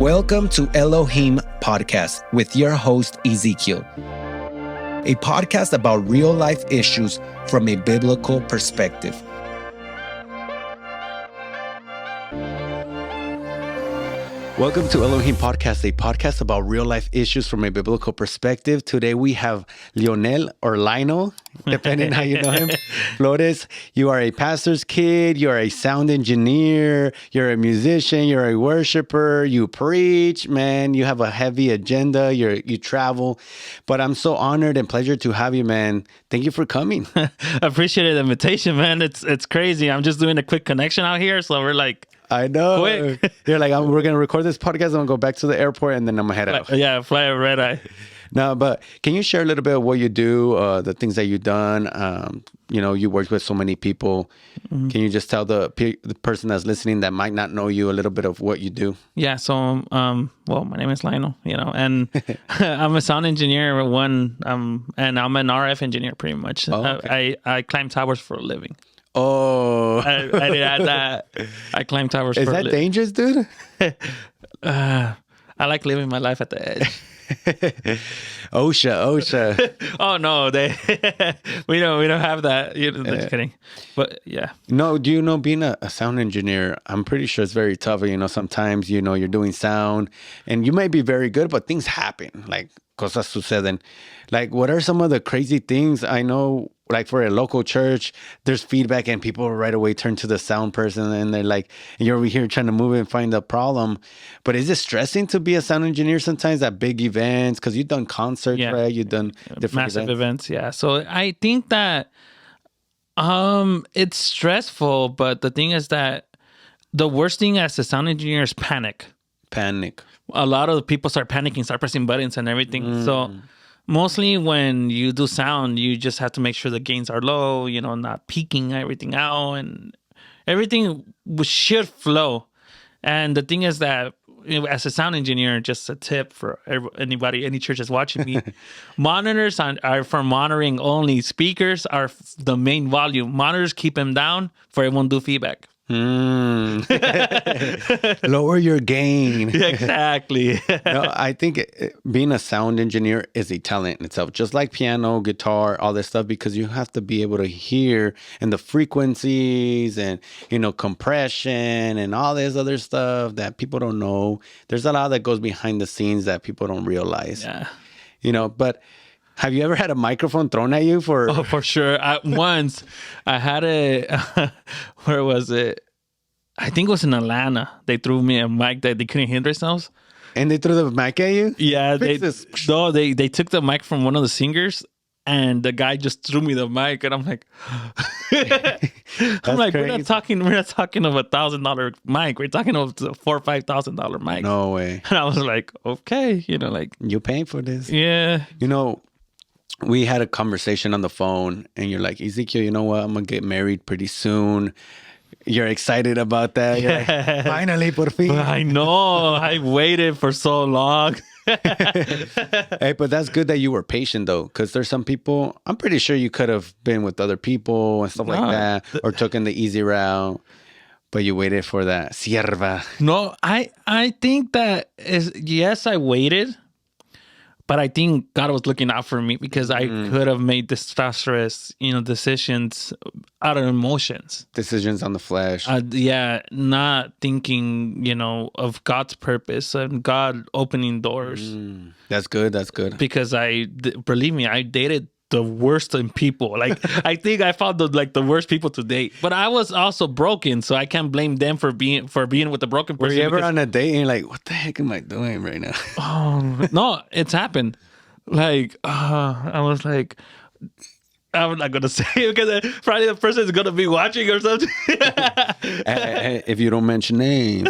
Welcome to Elohim Podcast with your host, Ezekiel, a podcast about real life issues from a biblical perspective. Welcome to Elohim Podcast, a podcast about real life issues from a biblical perspective. Today we have Lionel or Lionel, depending how you know him, Flores. You are a pastor's kid, you are a sound engineer, you're a musician, you're a worshiper, you preach, man, you have a heavy agenda, you travel. But I'm so honored and pleasure to have you, man. Thank you for coming. I appreciate the invitation, man. It's crazy. I'm just doing a quick connection out here, so we're like, I know. Quick. You're like, we're going to record this podcast. I'm going to go back to the airport and then I'm going to head out. Yeah, fly a red eye. No, but can you share a little bit of what you do, the things that you've done? You worked with so many people. Mm-hmm. Can you just tell the person that's listening that might not know you a little bit of what you do? Yeah, so, my name is Lionel, and I'm a sound engineer, and I'm an RF engineer pretty much. Oh, okay. I climb towers for a living. Oh, I did add that. I climb towers for a living. Is that dangerous, dude? I like living my life at the edge. OSHA. Oh no, we don't have that. Just kidding. But yeah. No, do you know being a sound engineer? I'm pretty sure it's very tough. Sometimes you're doing sound, and you may be very good, but things happen. Like cosas suceden. Like, what are some of the crazy things? I know, like for a local church, there's feedback and people right away turn to the sound person and they're like, and you're over here trying to move it and find the problem. But is it stressing to be a sound engineer sometimes at big events? Because you've done concerts, right? You've done different massive events. Yeah. So I think that it's stressful, but the thing is that the worst thing as a sound engineer is panic. A lot of the people start panicking, start pressing buttons and everything. So mostly when you do sound, you just have to make sure the gains are low, not peaking everything out, and everything should flow. And the thing is that as a sound engineer, just a tip for anybody, any church that's watching me, monitors are for monitoring only. Speakers are the main volume. Monitors keep them down for everyone to do feedback. Lower your gain. Exactly. No, I think being a sound engineer is a talent in itself, just like piano, guitar, all this stuff, because you have to be able to hear and the frequencies and, compression and all this other stuff that people don't know. There's a lot that goes behind the scenes that people don't realize. Yeah. But have you ever had a microphone thrown at you for? Oh, for sure. Once I had where was it? I think it was in Atlanta. They threw me a mic that they couldn't hear themselves. And they threw the mic at you? Yeah. They took the mic from one of the singers and the guy just threw me the mic and I'm like, I'm like, crazy. We're not talking of $1,000 mic. We're talking of $4,000 or $5,000 mic. No way. And I was like, okay, you're paying for this. Yeah. We had a conversation on the phone and you're like, Ezekiel, you know what? I'm going to get married pretty soon. You're excited about that. You're like, finally, por fin. I know. I waited for so long. Hey, but that's good that you were patient, though, because there's some people, I'm pretty sure you could have been with other people and stuff like that, or taken the easy route, but you waited for that sierva. No, I think that yes, I waited. But I think God was looking out for me because I could have made disastrous, decisions out of emotions. Decisions on the flesh. Not thinking, of God's purpose and God opening doors. That's good. That's good. Because believe me, I dated the worst in people. Like, I think I found the worst people to date. But I was also broken, so I can't blame them for being with the broken person. Were you ever on a date and you're like, what the heck am I doing right now? Oh, no, it's happened. Like, I was like, I'm not going to say it because probably the person is going to be watching or something. If you don't mention names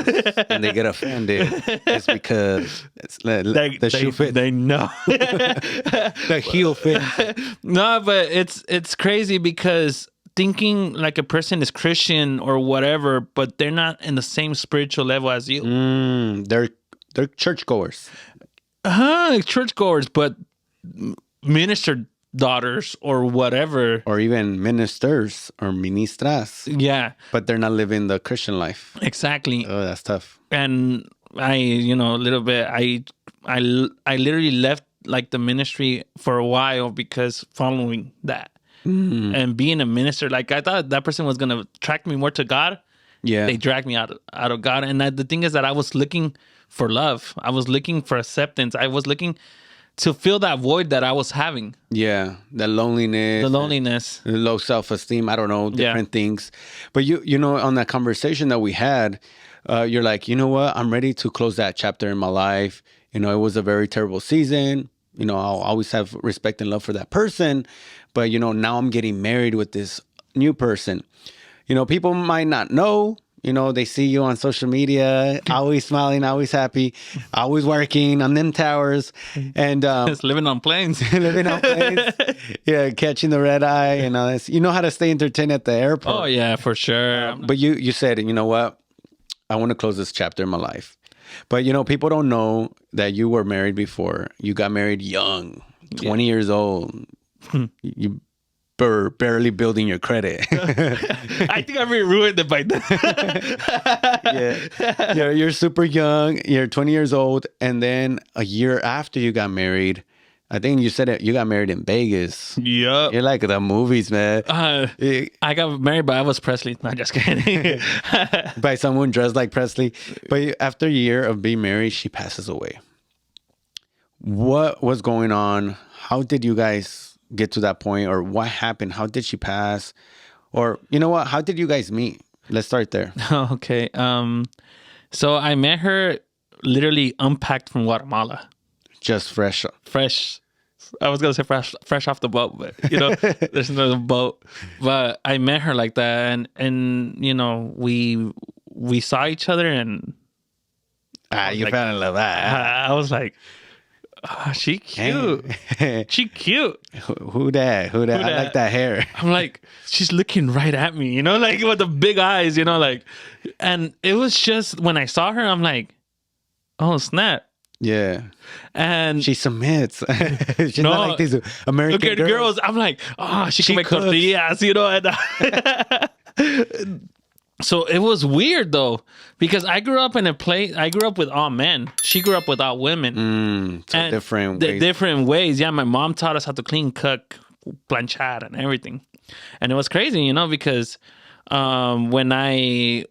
and they get offended, it's because the shoe fit. They know. The heel fit. No, but it's crazy because thinking like a person is Christian or whatever, but they're not in the same spiritual level as you. They're churchgoers. Churchgoers, but minister daughters or whatever, or even ministers or ministras, yeah, but they're not living the Christian life. Exactly. Oh, that's tough. And a little bit, I literally left like the ministry for a while because following that and being a minister, like I thought that person was going to track me more to God. Yeah. They dragged me out of God. And the thing is that I was looking for love. I was looking for acceptance. I was looking to fill that void that I was having. Yeah. The loneliness. The low self-esteem. I don't know, different things. But you know, on that conversation that we had, you're like, you know what? I'm ready to close that chapter in my life. You know, it was a very terrible season. You know, I'll always have respect and love for that person. But, you know, now I'm getting married with this new person. You know, people might not know. You know, they see you on social media, always smiling, always happy, always working on them towers. And just living on planes. Yeah, catching the red eye and all this. You know how to stay entertained at the airport. Oh, yeah, for sure. But you said, you know what? I want to close this chapter in my life. But, you know, people don't know that you were married before. You got married young, 20 years old. You were barely building your credit. I think I already ruined it by then. Yeah. You're super young. You're 20 years old. And then a year after you got married, I think you said it, you got married in Vegas. Yep. You're like the movies, man. I got married by Elvis Presley. Not just kidding. By someone dressed like Presley. But after a year of being married, she passes away. What was going on? How did you guys get to that point? Or what happened? How did she pass? Or, you know what? How did you guys meet? Let's start there. Okay. So I met her literally unpacked from Guatemala. Just fresh. I was going to say fresh off the boat, but, you know, there's no boat. But I met her like that. And you know, we saw each other and... you like, fell in love. I was like, oh, she cute. She cute. Who that? I like that hair. I'm like, she's looking right at me, you know, like with the big eyes, you know, like... And it was just, when I saw her, I'm like, oh, snap. Yeah. And she submits. She's not like these American girls. I'm like, oh, she can make tortillas, you know. And so it was weird though, because I grew up with all men. She grew up with all women. So different ways. Different ways. Yeah, my mom taught us how to clean, cook, planchar, and everything. And it was crazy, you know, because when me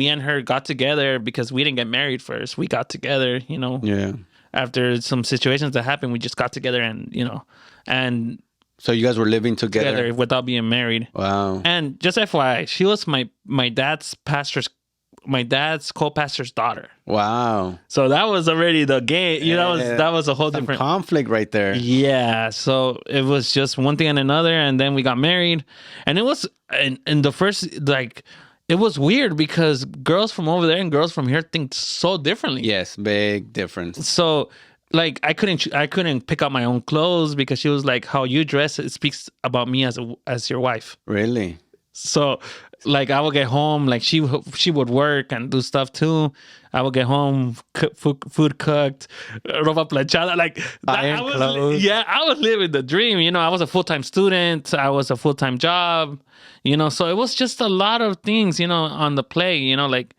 and her got together, because we didn't get married first, we got together, you know. Yeah. After some situations that happened, we just got together and, you know, and... So you guys were living together without being married. Wow. And just FYI, she was my dad's co-pastor's daughter. Wow. So that was already the game. You know, that was a whole different conflict right there. Yeah. So it was just one thing and another, and then we got married, and it was and the first, like, it was weird because girls from over there and girls from here think so differently. Yes, big difference. So, like, I couldn't pick out my own clothes because she was like, how you dress, it speaks about me as your wife. Really? So, like, I would get home, like, she would work and do stuff too. I would get home, food cooked, ropa planchada, like, I was living the dream. You know, I was a full-time student. I was a full-time job, you know, so it was just a lot of things, you know, on the play, you know, like,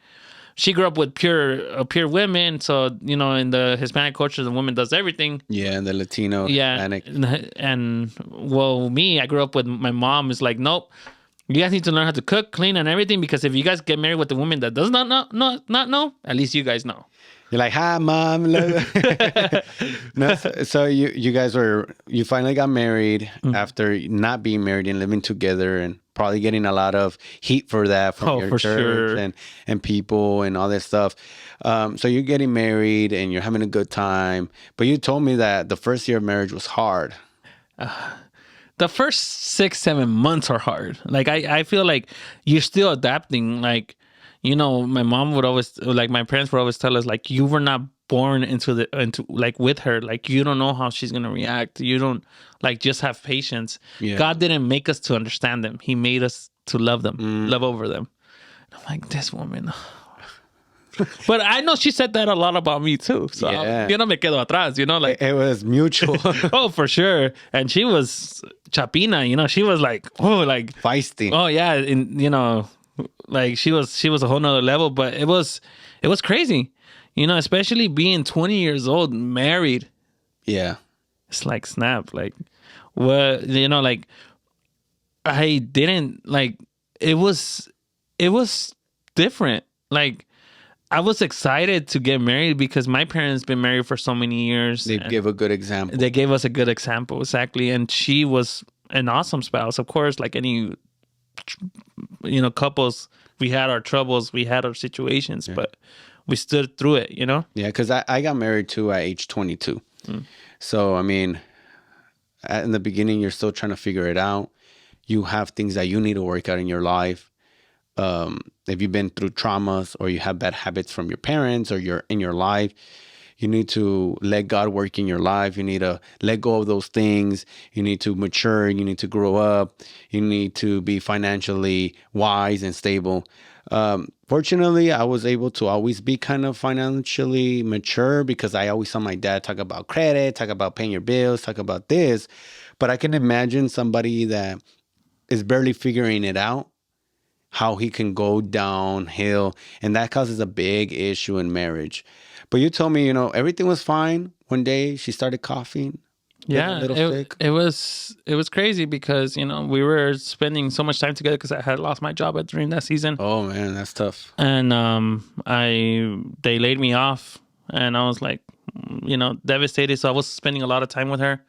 she grew up with pure women. So, you know, in the Hispanic culture, the woman does everything. Yeah, and the Latino, Hispanic. And well, me, I grew up with my mom is like, nope, you guys need to learn how to cook, clean, and everything, because if you guys get married with a woman that does not know, at least you guys know. You're like, hi, mom. No, so you guys you finally got married after not being married and living together, and probably getting a lot of heat for that from your church and people and all that stuff. So you're getting married and you're having a good time. But you told me that the first year of marriage was hard. The first 6-7 months are hard. Like, I feel like you're still adapting. Like, you know, my mom would always, like, my parents would always tell us, like, you were not born into like with her. Like, you don't know how she's gonna react. You don't, like, just have patience. Yeah. God didn't make us to understand them. He made us to love them, love over them. And I'm like, this woman. But I know she said that a lot about me too. So, you know, me quedo atrás, you know, like, it was mutual. Oh, for sure. And she was chapina, you know, she was like, oh, like feisty. Oh yeah. And, you know, like, she was a whole nother level, but it was crazy. You know, especially being 20 years old, married. Yeah. It's like snap. Like, what, you know, like, I didn't, like, it was different. Like, I was excited to get married because my parents been married for so many years. They give a good example. They gave us a good example, exactly. And she was an awesome spouse, of course, like any, you know, couples. We had our troubles, we had our situations, but we stood through it, you know? Yeah, because I got married too at age 22. So, I mean, in the beginning, you're still trying to figure it out. You have things that you need to work out in your life. If you've been through traumas or you have bad habits from your parents or you're in your life, you need to let God work in your life. You need to let go of those things. You need to mature. You need to grow up. You need to be financially wise and stable. Fortunately, I was able to always be kind of financially mature because I always saw my dad talk about credit, talk about paying your bills, talk about this. But I can imagine somebody that is barely figuring it out, how he can go downhill, and that causes a big issue in marriage. But you told me, you know, everything was fine. One day she started coughing. Yeah, it was crazy because, you know, we were spending so much time together because I had lost my job during that season. Oh man, that's tough. And they laid me off, and I was like, you know, devastated. So I was spending a lot of time with her.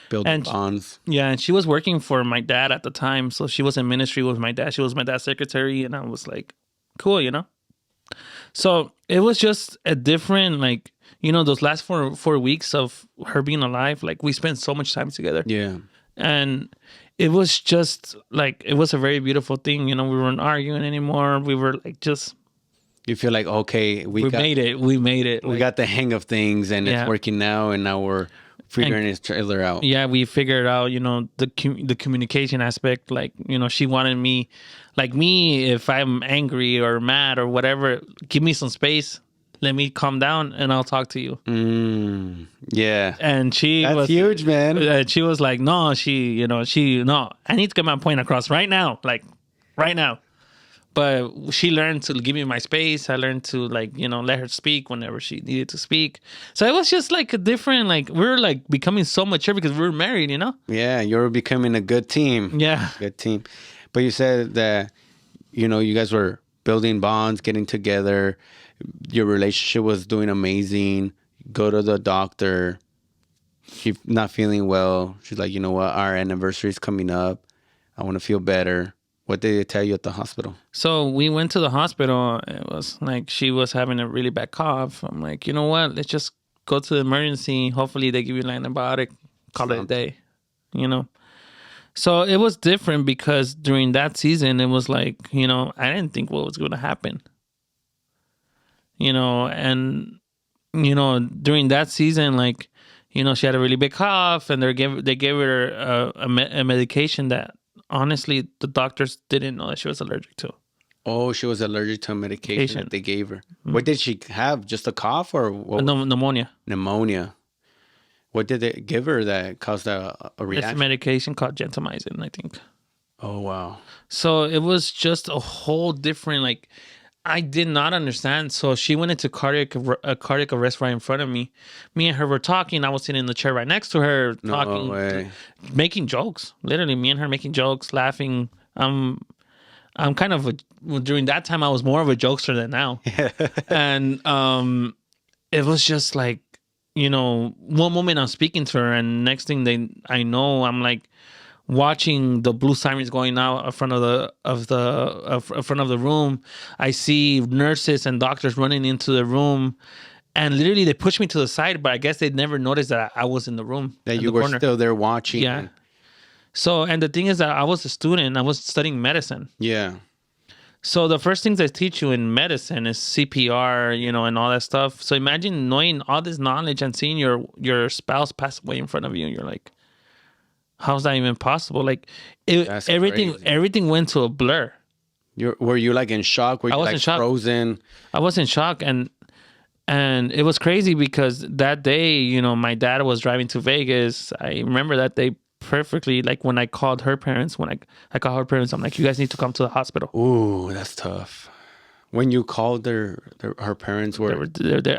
Building bonds. Yeah, and she was working for my dad at the time, so she was in ministry with my dad. She was my dad's secretary, and I was like, cool, you know. So it was just a different, like, you know, those last four weeks of her being alive, like, we spent so much time together. Yeah. And it was just like, it was a very beautiful thing. You know, we weren't arguing anymore. We were like, just. You feel like, okay, we made it. We made it. We got the hang of things, and it's working now, and now we're figuring each other out. Yeah, we figured out, you know, the communication aspect. Like, you know, she wanted me, like me, if I'm angry or mad or whatever, give me some space. Let me calm down and I'll talk to you. Yeah. And that's huge, man. She was like, no, no, I need to get my point across right now. Like, right now. But she learned to give me my space. I learned to, like, you know, let her speak whenever she needed to speak. So it was just like a different, like, we were like becoming so mature because we were married, you know? Yeah, you're becoming a good team. Yeah. Good team. But you said that, you know, you guys were building bonds, getting together. Your relationship was doing amazing. Go to the doctor. She's not feeling well. She's like, you know what? Our anniversary is coming up. I want to feel better. What did they tell you at the hospital? So we went to the hospital. It was like she was having a really bad cough. I'm like, you know what? Let's just go to the emergency. Hopefully they give you an antibiotic. Call it a day, you know? So it was different because during that season, it was like, you know, I didn't think what was going to happen. You know, and, you know, during that season, like, you know, she had a really big cough and they gave her a medication that, honestly, the doctors didn't know that she was allergic to. Oh, she was allergic to a medication that they gave her. What did she have? Just a cough or what? Pneumonia. Pneumonia. What did they give her that caused a reaction? It's a medication called gentamicin, I think. Oh, wow. So it was just a whole different, like, I did not understand. So she went into cardiac arrest right in front of me. Me and her were talking. I was sitting in the chair right next to her, talking, making jokes. Literally, me and her making jokes, laughing. I'm kind of during that time I was more of a jokester than now. And it was just like, you know, one moment I'm speaking to her, and next thing I know, I'm like watching the blue sirens going out in front of the room. I see nurses and doctors running into the room, and literally they pushed me to the side. But I guess they never noticed that I was in the room. That you were still there watching. Yeah. So, and the thing is that I was a student. I was studying medicine. Yeah. So the first things they teach you in medicine is CPR, you know, and all that stuff. So imagine knowing all this knowledge and seeing your spouse pass away in front of you, and you're like, how's that even possible? Like, everything went to a blur. Were you like in shock? Were you like frozen? I was in shock, and it was crazy because that day, you know, my dad was driving to Vegas. I remember that day perfectly. Like, when I called her parents, I'm like, you guys need to come to the hospital. Ooh, that's tough. When you called her parents were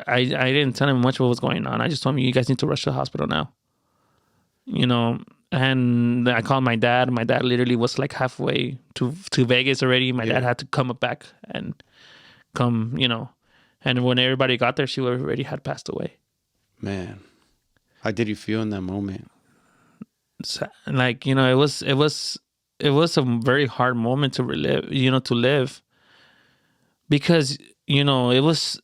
I didn't tell them much what was going on. I just told them, you guys need to rush to the hospital now. You know, and I called my dad. My dad literally was like halfway to Vegas already. My dad had to come back and come, you know. And when everybody got there, she already had passed away. Man, how did you feel in that moment? Like, you know, it was a very hard moment to relive, you know, to live, because, you know, it was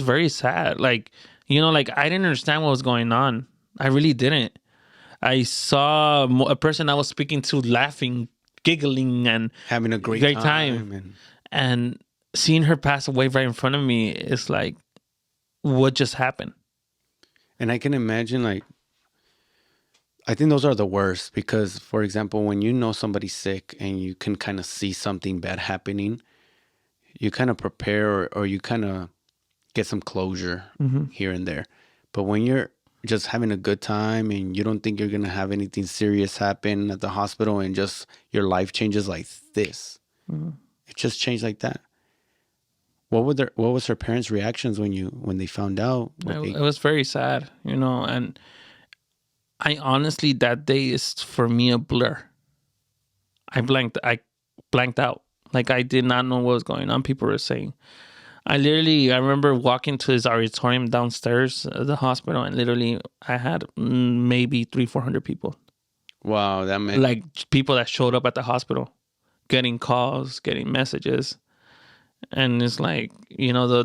very sad. Like, you know, like I didn't understand what was going on. I really didn't. I saw a person I was speaking to laughing, giggling, and having a great time. And seeing her pass away right in front of me is like, what just happened? And I can imagine, like, I think those are the worst because, for example, when you know somebody's sick and you can kind of see something bad happening, you kind of prepare or you kind of get some closure here and there. But when you're just having a good time and you don't think you're going to have anything serious happen at the hospital and just your life changes like this, it just changed like that. What was her parents' reactions when they found out? It was very sad, you know, and I honestly, that day is for me a blur. I blanked out. Like, I did not know what was going on. People were saying, I remember walking to this auditorium downstairs at the hospital, and literally I had maybe 300-400 people. Wow, that meant like people that showed up at the hospital, getting calls, getting messages. And it's like, you know,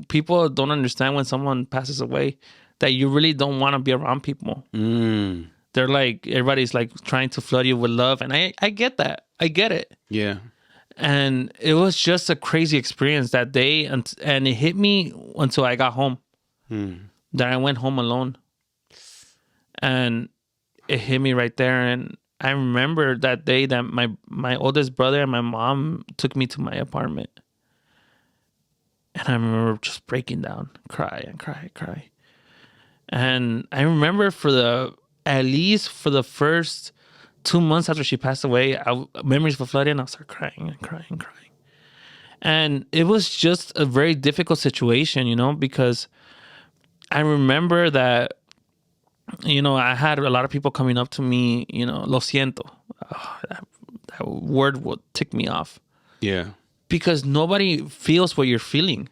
people don't understand when someone passes away, that you really don't want to be around people. They're like, everybody's like trying to flood you with love. And I get that. I get it. Yeah. And it was just a crazy experience that day. And it hit me until I got home. Then I went home alone. And it hit me right there. And I remember that day that my oldest brother and my mom took me to my apartment. And I remember just breaking down, cry. And I remember at least for the first 2 months after she passed away, memories were flooding and I started crying. And it was just a very difficult situation, you know, because I remember that, you know, I had a lot of people coming up to me, you know, lo siento. That word would tick me off. Yeah. Because nobody feels what you're feeling.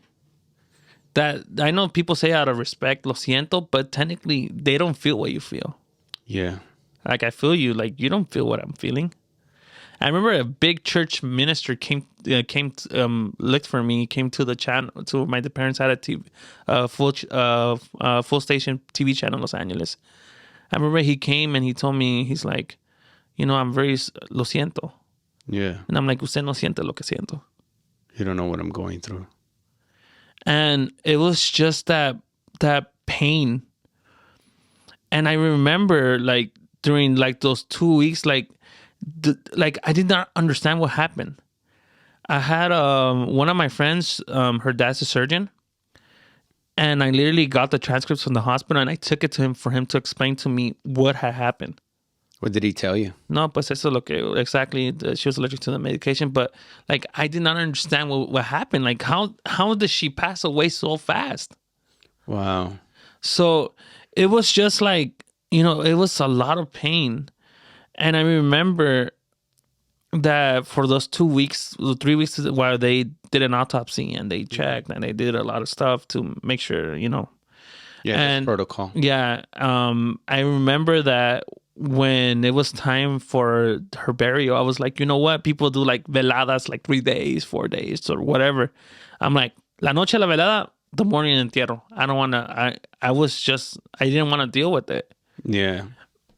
That I know people say out of respect, lo siento, but technically they don't feel what you feel. Yeah. Like, I feel you, like you don't feel what I'm feeling. I remember a big church minister looked for me, came to the channel, to my parents had a TV, full station TV channel in Los Angeles. I remember he came and he told me, he's like, you know, I'm very lo siento. Yeah. And I'm like, usted no siente lo que siento. You don't know what I'm going through. And it was just that pain. And I remember, like, during like those 2 weeks, like I did not understand what happened. I had one of my friends, her dad's a surgeon, and I literally got the transcripts from the hospital and I took it to him for him to explain to me what had happened. What did he tell you? No, pues eso lo que exactly. She was allergic to the medication, but like I did not understand what happened. Like how did she pass away so fast? Wow. So it was just like, you know, it was a lot of pain. And I remember that for those 2 weeks, 3 weeks, while they did an autopsy and they checked and they did a lot of stuff to make sure, you know. Yeah, and protocol. Yeah. I remember that when it was time for her burial, I was like, you know what? People do like veladas, like 3 days, 4 days, or whatever. I'm like, la noche de la velada, the morning entierro. I don't want to, I didn't want to deal with it. Yeah.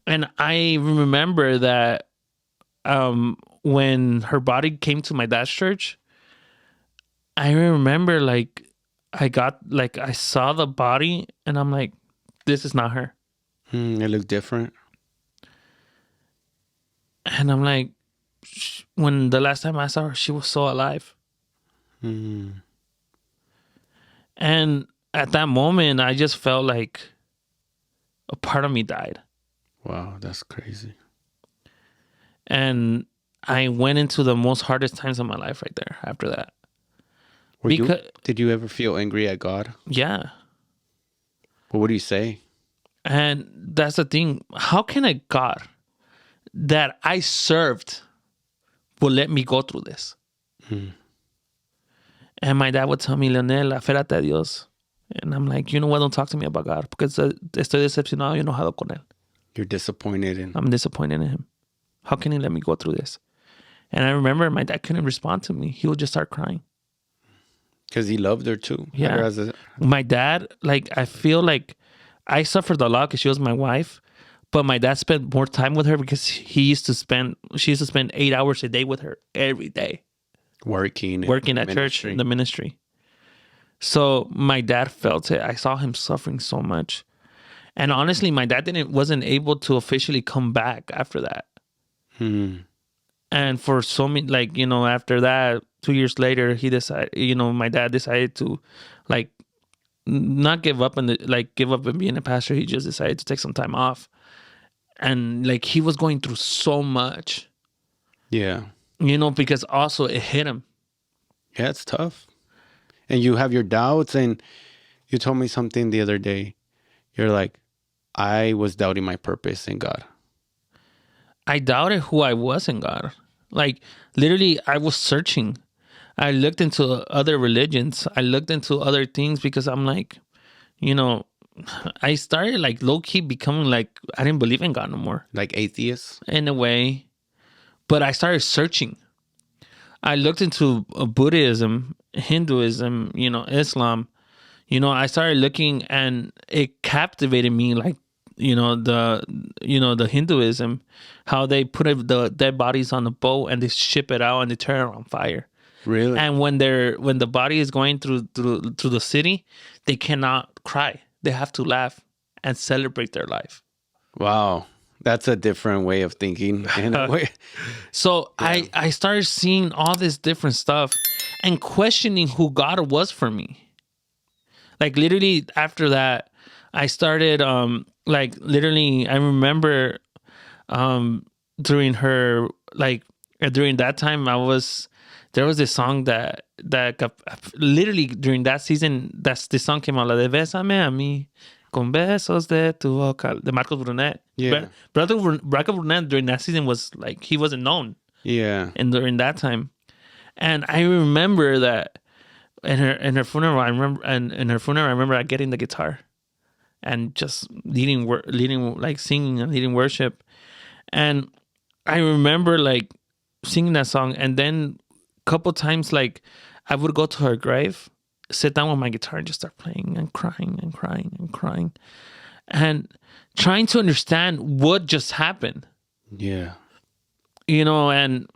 And I remember that when her body came to my dad's church, I remember like I saw the body and I'm like, this is not her. It looked different. And I'm like, when the last time I saw her, she was so alive. And at that moment, I just felt like a part of me died. Wow, that's crazy. And I went into the most hardest times of my life right there after that. Did you ever feel angry at God? Yeah. Well, what do you say? And that's the thing. How can a God that I served will let me go through this? And my dad would tell me, Lionel, aférrate a Dios. And I'm like, you know what? Don't talk to me about God. Because estoy decepcionado y enojado con él. You're disappointed in... I'm disappointed in him. How can he let me go through this? And I remember my dad couldn't respond to me. He would just start crying. Because he loved her too. Yeah. My dad, like, I feel like I suffered a lot because she was my wife. But my dad spent more time with her because she used to spend 8 hours a day with her every day. Working at church in the ministry. So my dad felt it. I saw him suffering so much. And honestly, my dad wasn't able to officially come back after that. And for so many, like, you know, after that, 2 years later, he decided, you know, my dad decided to, like, not give up and being a pastor. He just decided to take some time off. And like, he was going through so much. Yeah. You know, because also it hit him. Yeah, it's tough. And you have your doubts, and you told me something the other day. You're like, I was doubting my purpose in God. I doubted who I was in God. Like, literally, I was searching. I looked into other religions. I looked into other things because I'm like, you know, I started like low-key becoming like, I didn't believe in God no more. Like atheist? In a way. But I started searching. I looked into Buddhism, Hinduism, you know, Islam. You know, I started looking and it captivated me, like, the Hinduism, how they put the dead bodies on the boat and they ship it out and they turn it on fire. Really? And when the body is going through the city, they cannot cry. They have to laugh and celebrate their life. Wow. That's a different way of thinking in a way. So yeah. I started seeing all this different stuff and questioning who God was for me. Like literally after that, I started like literally I remember during that time there was this song that literally during that season, that's the song came out, la de Bésame a mí con besos de tu boca, de Marcos Brunet. Yeah. Marcos Brunet during that season was like, he wasn't known. Yeah. And during that time. And I remember that in her funeral, I remember getting the guitar and just leading like singing and leading worship. And I remember like singing that song, and then a couple times like I would go to her grave, sit down with my guitar and just start playing and crying and crying and crying and trying to understand what just happened. Yeah. You know, and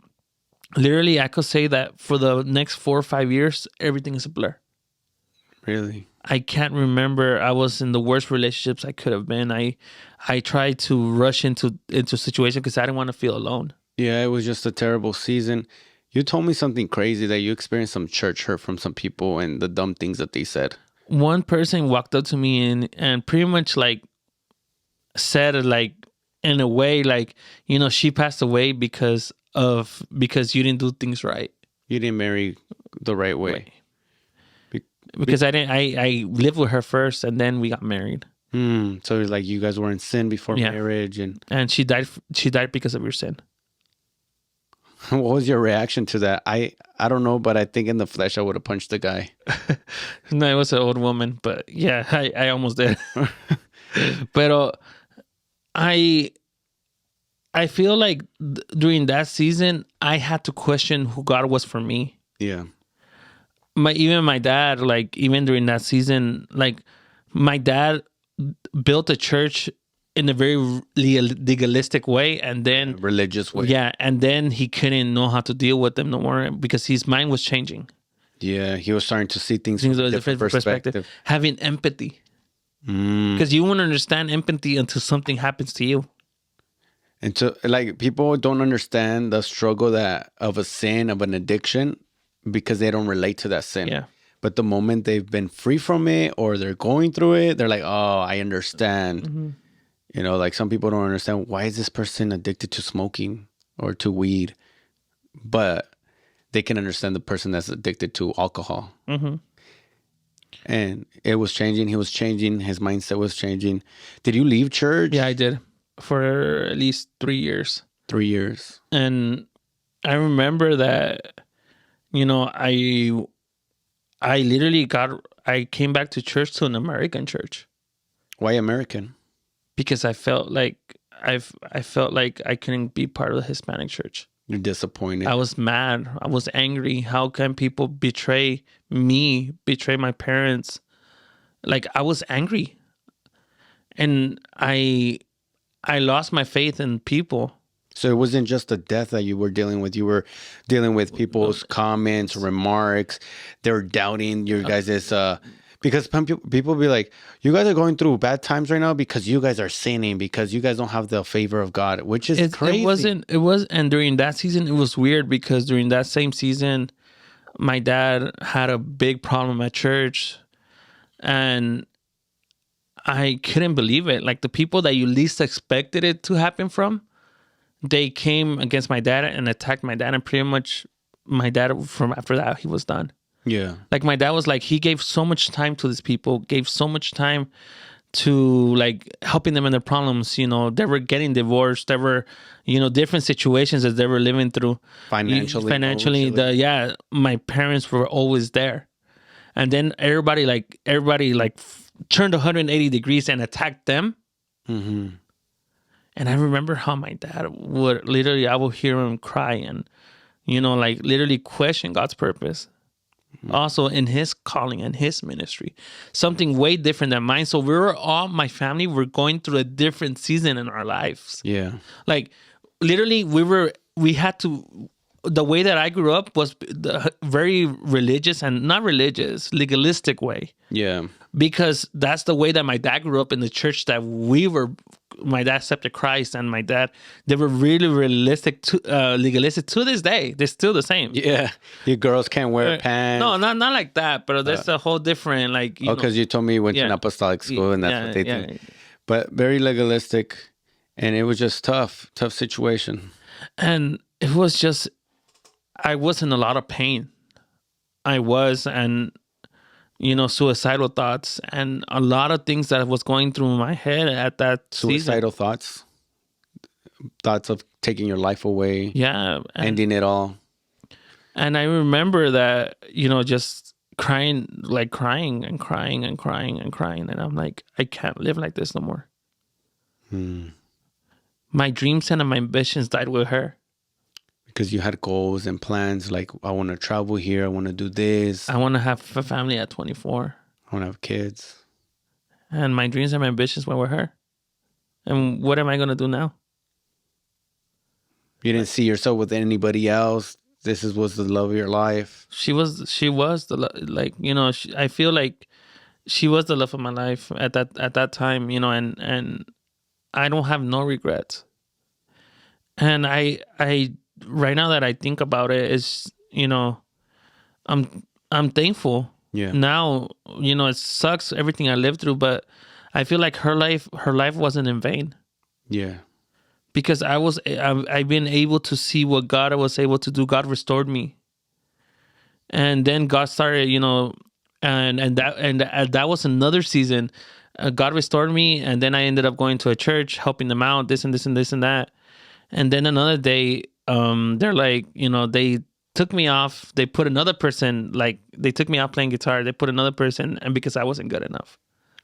literally I could say that for the next 4 or 5 years, everything is a blur. Really? I can't remember. I was in the worst relationships I could have been. I tried to rush into situation because I didn't want to feel alone. Yeah, it was just a terrible season. You told me something crazy, that you experienced some church hurt from some people and the dumb things that they said. One person walked up to me and pretty much like said like in a way like, you know, she passed away because you didn't do things right. You didn't marry the right way. Because I lived with her first and then we got married. So like you guys were in sin before marriage, and she died because of your sin. What was your reaction to that? I don't know, but I think in the flesh I would have punched the guy. No, it was an old woman, but yeah, I almost did. But I feel like during that season I had to question who God was for me. Yeah. Even my dad, like even during that season, like my dad built a church in a very legalistic way, and then religious way. Yeah, and then he couldn't know how to deal with them no more because his mind was changing. Yeah, he was starting to see things from a different perspective. Having empathy. Because you won't understand empathy until something happens to you. And so, like, people don't understand the struggle of a sin, of an addiction, because they don't relate to that sin. Yeah. But the moment they've been free from it or they're going through it, they're like, oh, I understand. Mm-hmm. You know, like some people don't understand, why is this person addicted to smoking or to weed? But they can understand the person that's addicted to alcohol. Mm-hmm. And it was changing. He was changing. His mindset was changing. Did you leave church? Yeah, I did for at least 3 years. 3 years. And I remember that, I literally I came back to church, to an American church. Why American? Because I felt like I felt like I couldn't be part of the Hispanic church. You're disappointed. I was mad. I was angry. How can people betray me, betray my parents? Like, I was angry. And I lost my faith in people. So it wasn't just the death that you were dealing with. You were dealing with people's comments, remarks. They were doubting your guys' because people be like, you guys are going through bad times right now because you guys are sinning, because you guys don't have the favor of God, which is crazy. And during that season, it was weird because during that same season, my dad had a big problem at church, and I couldn't believe it. Like, the people that you least expected it to happen from, they came against my dad and attacked my dad, and pretty much my dad, from after that, he was done. Yeah. Like, my dad was like, he gave so much time to these people, gave so much time to, like, helping them in their problems. They were getting divorced. There were, different situations that they were living through. Financially. My parents were always there. And then everybody turned 180 degrees and attacked them. Mm-hmm. And I remember how my dad would literally, I would hear him cry and, literally question God's purpose. Also in his calling and his ministry, something way different than mine. So my family were going through a different season in our lives. Yeah. Like, literally the way that I grew up was the very religious and not religious, legalistic way. Yeah. Because that's the way that my dad grew up in the church that my dad accepted Christ, and my dad, they were really legalistic to this day. They're still the same. Yeah. You girls can't wear pants. No, not like that, but that's a whole different, like, because you told me you went to an apostolic school and that's what they think. But very legalistic, and it was just tough situation. And it was just, I was in a lot of pain. I was, and suicidal thoughts and a lot of things that was going through my head at that suicidal season. Thoughts of taking your life away. Yeah. Ending it all. And I remember that, just crying and crying. And I'm like, I can't live like this no more. My dreams and my ambitions died with her. Because you had goals and plans, like, I want to travel here, I want to do this. I want to have a family at 24. I want to have kids. And my dreams and my ambitions were with her. And what am I going to do now? You didn't see yourself with anybody else. Was the love of your life. She was the, I feel like she was the love of my life at that time, and I don't have no regrets. And I right now that I think about it, is, I'm thankful. Yeah. Now, it sucks everything I lived through, but I feel like her life wasn't in vain. Yeah. Because I've been able to see what God was able to do. God restored me. And then God started, and that was another season. God restored me, and then I ended up going to a church, helping them out, this and this and this and that. And then another day, they're like, they took me off. They put another person, like, they took me off playing guitar. They put another person, and because I wasn't good enough.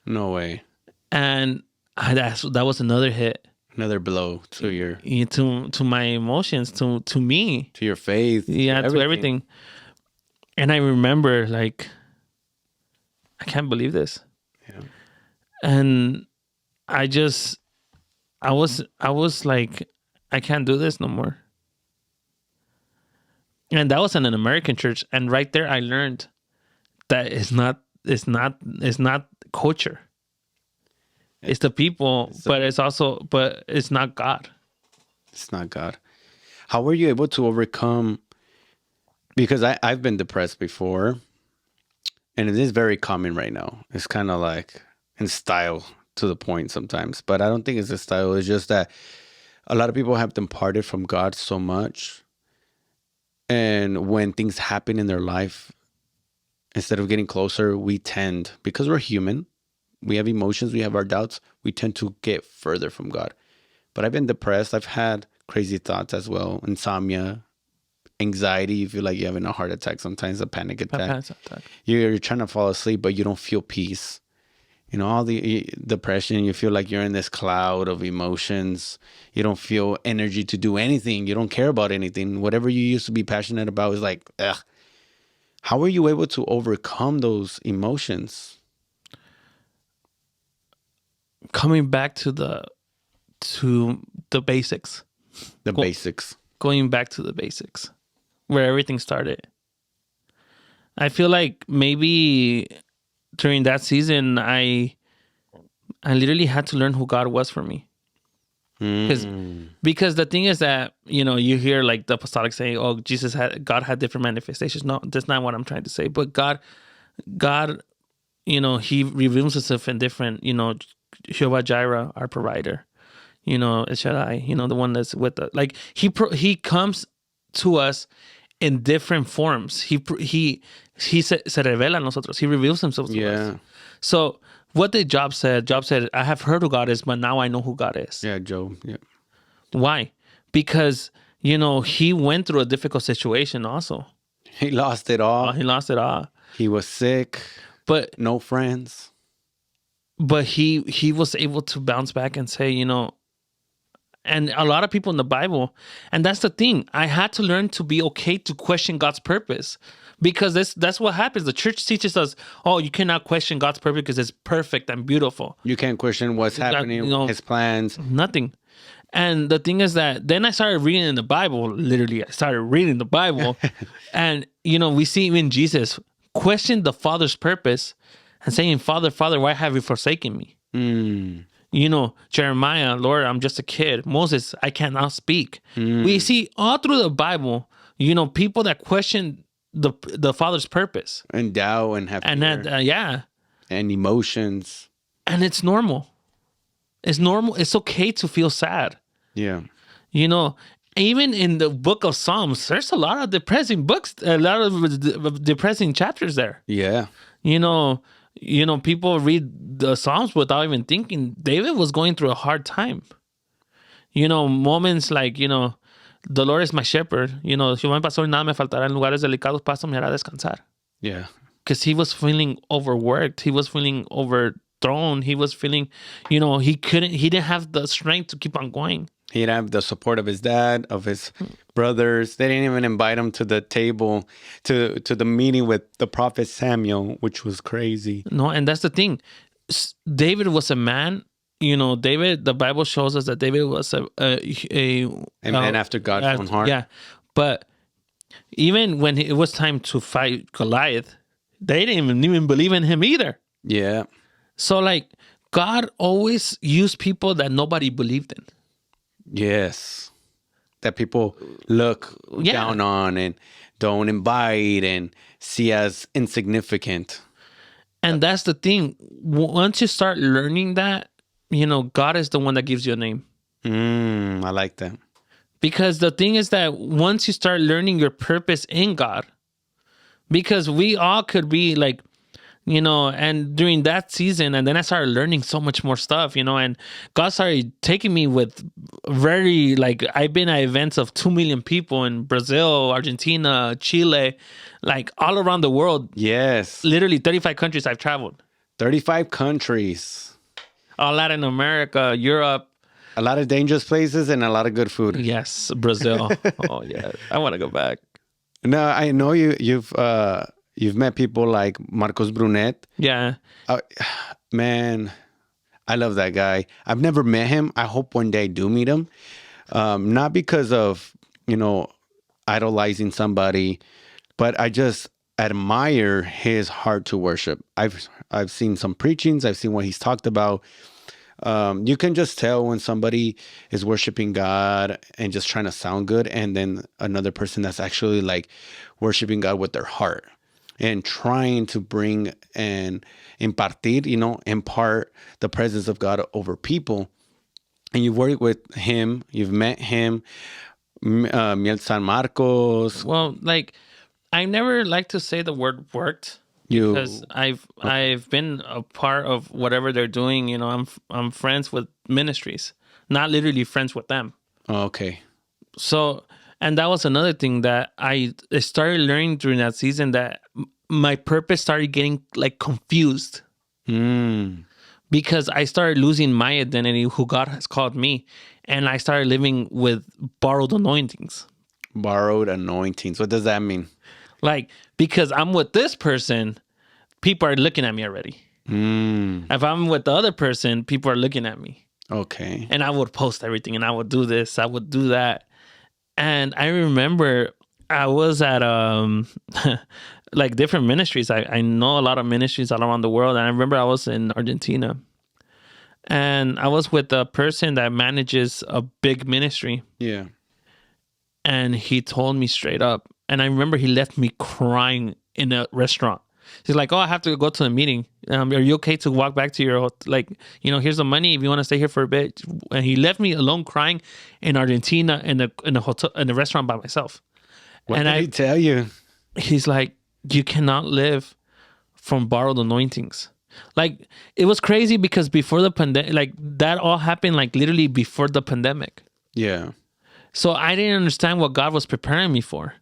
No way. And that was another hit. Another blow to your... To my emotions, to me. To your faith. Yeah, to everything. And I remember, like, I can't believe this. Yeah. And I was like, I can't do this no more. And that was in an American church. And right there, I learned that it's not culture. It's the people, but it's not God. It's not God. How were you able to overcome? Because I've been depressed before, and it is very common right now. It's kind of like in style to the point sometimes, but I don't think it's a style. It's just that a lot of people have departed from God so much, And when things happen in their life, instead of getting closer, we tend, because we're human, we have emotions, we have our doubts, we tend to get further from God. But I've been depressed. I've had crazy thoughts as well. Insomnia, anxiety. You feel like you're having a heart attack sometimes, a panic attack. You're trying to fall asleep, but you don't feel peace. All the depression, you feel like you're in this cloud of emotions. You don't feel energy to do anything. You don't care about anything. Whatever you used to be passionate about is like, ugh. How are you able to overcome those emotions? Coming back to the basics. The basics. Going back to the basics, where everything started. I feel like maybe during that season, I literally had to learn who God was for me. Because the thing is that, you hear like the apostolic saying, oh, God had different manifestations. No, that's not what I'm trying to say. But God, he reveals himself in different, Jehovah Jireh, our provider, El Shaddai, the one that's with us. Like he comes to us in different forms. He se revela a nosotros. He reveals himself to us. So what did Job said? Job said, I have heard who God is, but now I know who God is. Yeah, Job. Yeah. Why? Because, he went through a difficult situation also. He lost it all. He lost it all. He was sick, but no friends. But he was able to bounce back and say, and a lot of people in the Bible, and that's the thing. I had to learn to be okay to question God's purpose. Because that's what happens. The church teaches us, oh, you cannot question God's purpose because it's perfect and beautiful. You can't question what's happening, his plans. Nothing. And the thing is that then I started reading in the Bible. Literally, I started reading the Bible. And, we see even Jesus question the Father's purpose and saying, Father, Father, why have you forsaken me? Jeremiah, Lord, I'm just a kid. Moses, I cannot speak. We see all through the Bible, people that question the Father's purpose and doubt and have fear. And emotions, and it's normal. It's okay to feel sad. Even in the book of Psalms, there's a lot of depressing books, a lot of depressing chapters there. People read the Psalms without even thinking. David was going through a hard time. Moments like, the Lord is my shepherd. Jehová mi pastor, nada me faltará. En lugares delicados paso, me hará descansar. Yeah. Because he was feeling overworked. He was feeling overthrown. He was feeling, he didn't have the strength to keep on going. He didn't have the support of his dad, of his brothers. They didn't even invite him to the table, to the meeting with the prophet Samuel, which was crazy. No, and that's the thing. David was a man. David, the Bible shows us that David was a man after God's own heart. Yeah. But even when it was time to fight Goliath, they didn't even believe in him either. Yeah. So like God always used people that nobody believed in. Yes. That people look down on and don't invite and see as insignificant. And that's the thing. Once you start learning that, God is the one that gives you a name. I like that. Because the thing is that once you start learning your purpose in God, because we all could be like, and during that season, and then I started learning so much more stuff, and God started taking me with I've been at events of 2 million people in Brazil, Argentina, Chile, like all around the world. Yes. Literally 35 countries I've traveled. 35 countries. All Latin America, Europe. A lot of dangerous places and a lot of good food. Yes, Brazil. Oh yeah, I want to go back. No, I know you've met people like Marcos Brunet. Yeah. Man, I love that guy. I've never met him. I hope one day I do meet him. Not because of, idolizing somebody, but I just admire his heart to worship. I've seen some preachings. I've seen what he's talked about. You can just tell when somebody is worshiping God and just trying to sound good, and then another person that's actually like worshiping God with their heart and trying to bring and impart the presence of God over people. And you've worked with him, you've met him. Miel San Marcos. Well, like, I never like to say the word worked because I've been a part of whatever they're doing. You know, I'm friends with ministries, not literally friends with them. Okay. So, and that was another thing that I started learning during that season, that my purpose started getting like confused. Because I started losing my identity, who God has called me, and I started living with borrowed anointings. Borrowed anointings. What does that mean? Like, because I'm with this person, people are looking at me already. If I'm with the other person, people are looking at me. Okay. And I would post everything, and I would do this, I would do that. And I remember I was at like different ministries. I know a lot of ministries all around the world. And I remember I was in Argentina. And I was with a person that manages a big ministry. Yeah. And he told me straight up. And I remember he left me crying in a restaurant. He's like, "Oh, I have to go to a meeting. Are you okay to walk back to your, like, you know, here's the money if you want to stay here for a bit." And he left me alone crying in Argentina in a hotel, in a restaurant by myself. What did he tell you? He's like, "You cannot live from borrowed anointings." Like, it was crazy because before the pandemic, like, that all happened like literally before the pandemic. Yeah. So I didn't understand what God was preparing me for.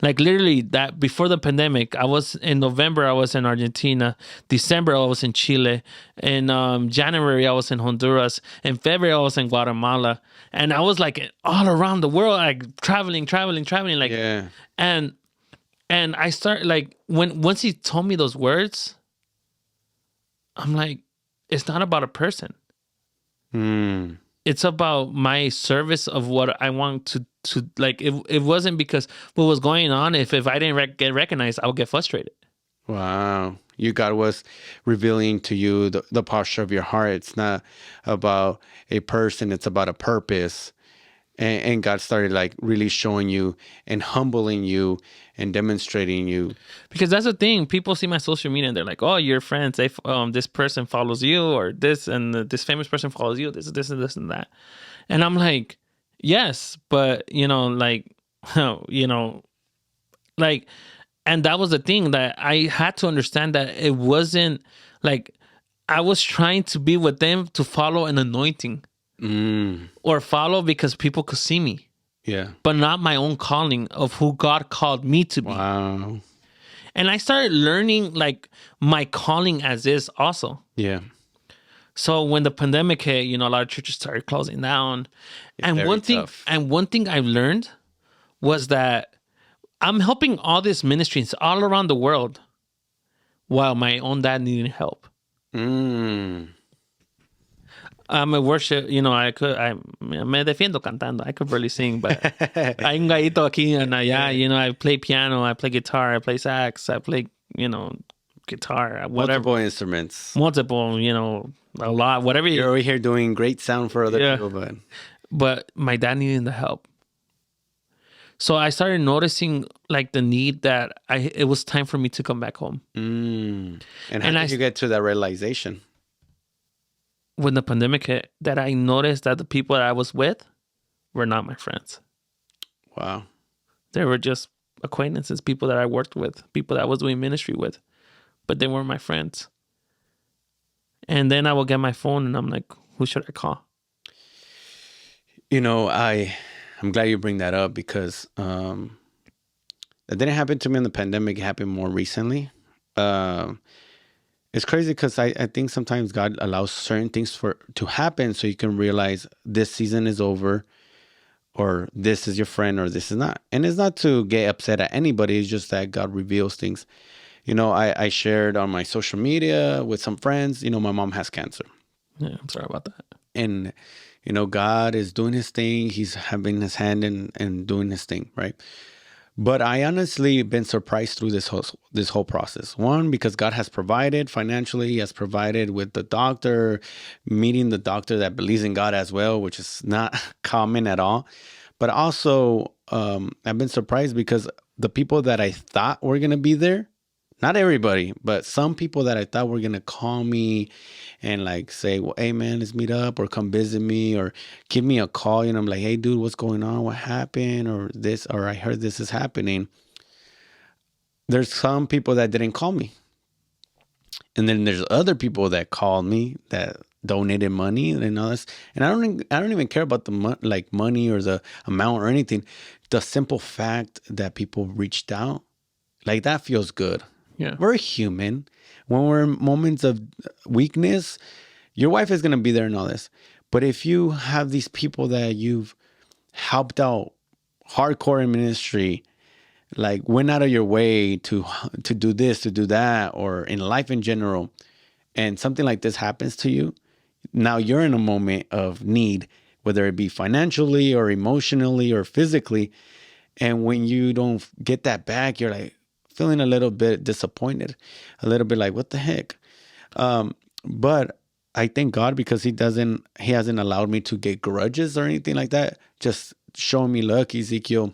Like, literally, that before the pandemic, I was in November, I was in Argentina. December, I was in Chile. In January, I was in Honduras. In February, I was in Guatemala. And I was like all around the world, like traveling. Like, yeah. And I started, like, once he told me those words, I'm like, it's not about a person. It's about my service of what I want to like. It wasn't because what was going on. If I didn't get recognized, I would get frustrated. Wow. God was revealing to you the posture of your heart. It's not about a person. It's about a purpose. And God started like really showing you and humbling you and demonstrating you. Because that's the thing. People see my social media and they're like, "Oh, you're friends. This person follows you, or this and this famous person follows you. This and this and that." And I'm like, yes, but you know, like, you know, like, and that was the thing that I had to understand, that it wasn't like I was trying to be with them to follow an anointing. Or follow because people could see me. Yeah. But not my own calling of who God called me to be. Wow. And I started learning like my calling as is also. Yeah. So when the pandemic hit, you know, a lot of churches started closing down. And one thing I've learned was that I'm helping all these ministries all around the world while my own dad needed help. I'm a worship, you know, me defiendo cantando. I could barely sing, but hay un gallito aquí and allá, you know, I play piano, I play guitar, I play sax, I play, you know, guitar, whatever. Multiple instruments. Multiple, you know, a lot, whatever. You're over here doing great sound for other people, but my dad needed the help. So I started noticing like the need that it was time for me to come back home. And how did you get to that realization? When the pandemic hit, that I noticed that the people that I was with were not my friends. Wow. They were just acquaintances, people that I worked with, people that I was doing ministry with, but they weren't my friends. And then I would get my phone and I'm like, who should I call? You know, I'm glad you bring that up because that didn't happen to me in the pandemic. It happened more recently. It's crazy because I think sometimes God allows certain things to happen so you can realize this season is over, or this is your friend, or this is not. And it's not to get upset at anybody. It's just that God reveals things. You know, I shared on my social media with some friends, you know, my mom has cancer. Yeah, I'm sorry about that. And, you know, God is doing his thing. He's having his hand and doing his thing, right? But I honestly been surprised through this whole process. One, because God has provided financially. He has provided with the doctor, meeting the doctor that believes in God as well, which is not common at all. But also, I've been surprised because the people that I thought were going to be there, Not everybody, but some people that I thought were gonna call me and like say, well, hey man, let's meet up or come visit me or give me a call. You know, I'm like, hey dude, what's going on? What happened? Or this, or I heard this is happening. There's some people that didn't call me. And then there's other people that called me that donated money and all this. And I don't even care about the money or the amount or anything. The simple fact that people reached out, like that feels good. Yeah. We're human. When we're in moments of weakness, your wife is going to be there and all this. But if you have these people that you've helped out hardcore in ministry, like went out of your way to do this, to do that, or in life in general, and something like this happens to you, now you're in a moment of need, whether it be financially or emotionally or physically. And when you don't get that back, you're like feeling a little bit disappointed, a little bit like, what the heck? But I thank God because he hasn't allowed me to get grudges or anything like that. Just showing me, look, Ezekiel,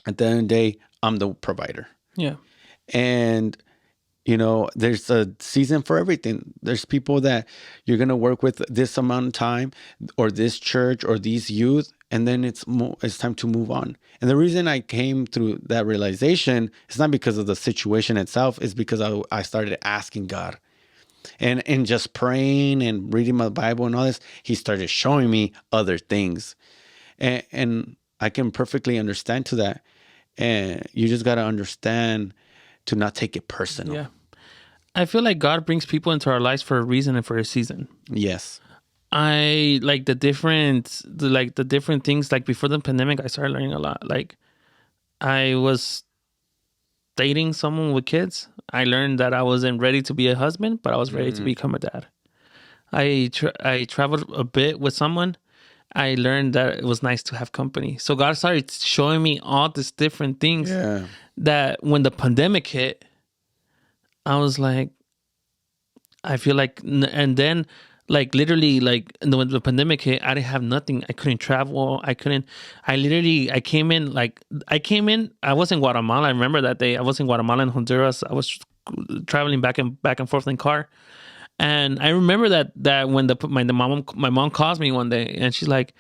at the end of the day, I'm the provider. Yeah. And, you know, there's a season for everything. There's people that you're going to work with this amount of time or this church or these youth, and then it's time to move on. And the reason I came through that realization is not because of the situation itself. It's because I started asking God. And just praying and reading my Bible and all this, he started showing me other things. And I can perfectly understand to that. And you just got to understand to not take it personal. Yeah. I feel like God brings people into our lives for a reason and for a season. Yes. I like the different things. Like before the pandemic, I started learning a lot. Like I was dating someone with kids. I learned that I wasn't ready to be a husband, but I was ready to become a dad. I traveled a bit with someone. I learned that it was nice to have company. So God started showing me all these different things that when the pandemic hit, I was like, I feel like, and then like literally like when the pandemic hit, I didn't have nothing. I couldn't travel. I came in, I was in Guatemala. I remember that day. I was in Guatemala and Honduras. I was traveling back and forth in car. And I remember that when my mom calls me one day and she's like,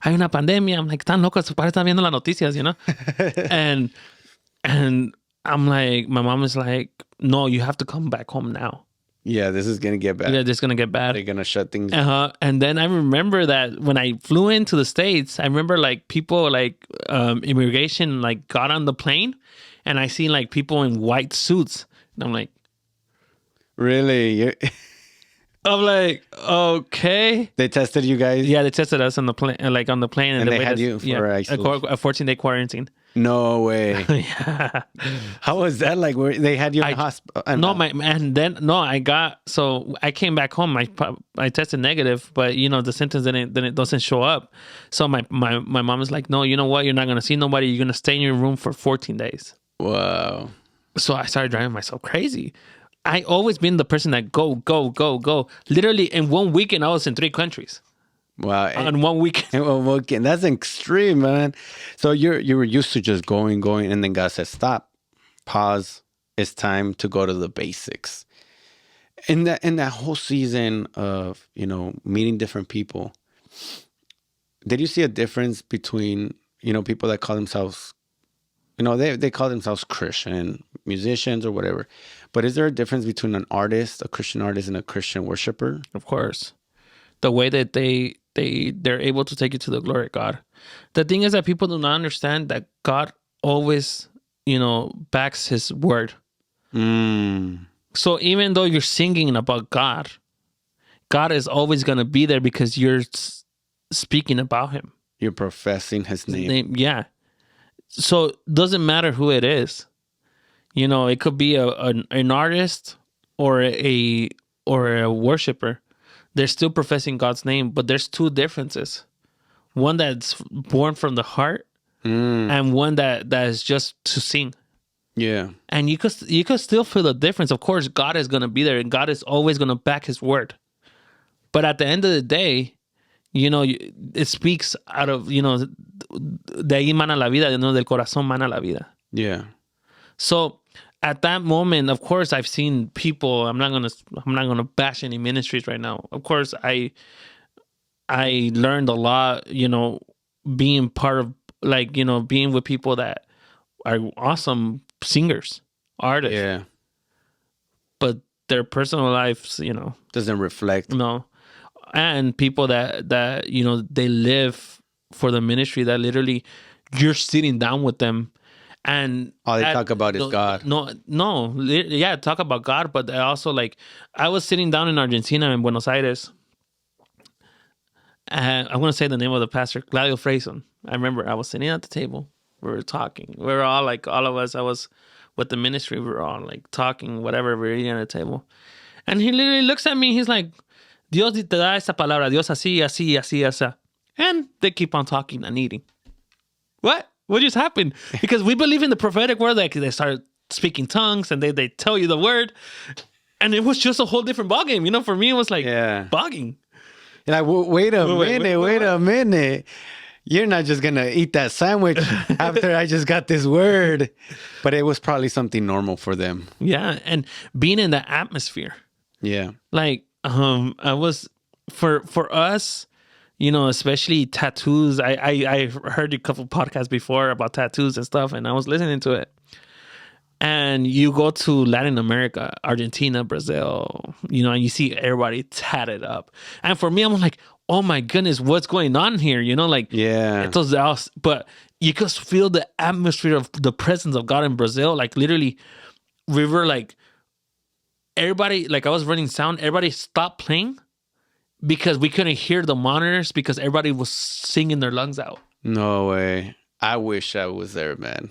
hay una pandemia. I'm like, están locos, para estar viendo las noticias, you know? and I'm like, my mom is like, no, you have to come back home now. Yeah, this is going to get bad. Yeah, this is going to get bad. They're going to shut things down. And then I remember that when I flew into the States, I remember like people like immigration like got on the plane and I seen like people in white suits. And I'm like, really? I'm like, okay. They tested you guys? Yeah, they tested us on the plane, and they had you for a 14-day quarantine. No way. Yeah. How was that? Like, they had you in the hospital? I came back home. I tested negative, but you know the symptoms doesn't show up. So my mom is like, no, you know what? You're not gonna see nobody. You're gonna stay in your room for 14 days. Wow. So I started driving myself crazy. I always been the person that go. Literally in 1 weekend, I was in 3 countries. Wow. On 1 weekend. In 1 weekend. That's extreme, man. So you were used to just going, and then God said, stop, pause. It's time to go to the basics. In that whole season of, you know, meeting different people, did you see a difference between, you know, people that call themselves, you know, they call themselves Christian musicians or whatever. But is there a difference between an artist, a Christian artist, and a Christian worshiper? Of course. The way that they're able to take you to the glory of God. The thing is that people do not understand that God always, you know, backs his word. So even though you're singing about God, God is always going to be there because you're speaking about him. You're professing his name. Yeah. So it doesn't matter who it is. You know, it could be an artist or a worshiper. They're still professing God's name, but there's 2 differences. One that's born from the heart and one that is just to sing. Yeah. And you could still feel the difference. Of course, God is going to be there and God is always going to back his word. But at the end of the day, you know, it speaks out of, you know, de ahí mana la vida, you know, del corazón mana la vida. Yeah. So at that moment, of course, I've seen people. I'm not gonna bash any ministries right now. Of course, I learned a lot. Being part of being with people that are awesome singers, artists. Yeah. But their personal lives, doesn't reflect. No. And people that they live for the ministry, that literally you're sitting down with them and all they talk about is God. Talk about God, but also I was sitting down in Argentina, in Buenos Aires, and I'm going to say the name of the pastor, Lionel Flores. I remember I was sitting at the table. We were talking. We were all all of us. I was with the ministry. We were all talking, whatever. We were eating at the table. And he literally looks at me. He's like, Dios te da esa palabra. Dios así, así, así, así. And they keep on talking and eating. What? What just happened? Because we believe in the prophetic word. They start speaking tongues and they tell you the word. And it was just a whole different ballgame. For me, it was bogging. You're like, wait a minute. You're not just going to eat that sandwich after I just got this word. But it was probably something normal for them. Yeah. And being in the atmosphere. Yeah. I was, for us, especially tattoos. I heard a couple podcasts before about tattoos and stuff, and I was listening to it. And you go to Latin America, Argentina, Brazil, and you see everybody tatted up. And for me, I'm like, oh my goodness, what's going on here? Yeah. But you could feel the atmosphere of the presence of God in Brazil. Literally, we were everybody, I was running sound, everybody stopped playing because we couldn't hear the monitors because everybody was singing their lungs out. No way. I wish I was there, man.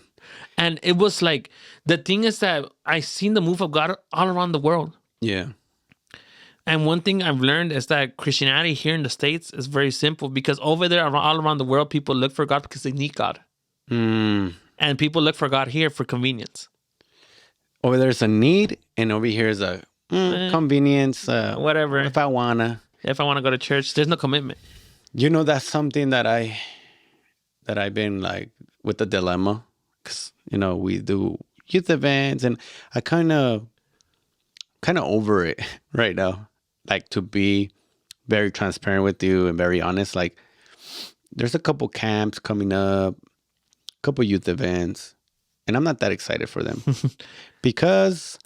And it was the thing is that I seen the move of God all around the world. Yeah. And one thing I've learned is that Christianity here in the States is very simple because over there, all around the world, people look for God because they need God. Mm. And people look for God here for convenience. Over there's a need, and over here is a convenience. Whatever. If I want to go to church, there's no commitment. That's something that I've been with the dilemma. Because, we do youth events, and I kind of over it right now. To be very transparent with you and very honest, there's a couple camps coming up, a couple youth events, and I'm not that excited for them because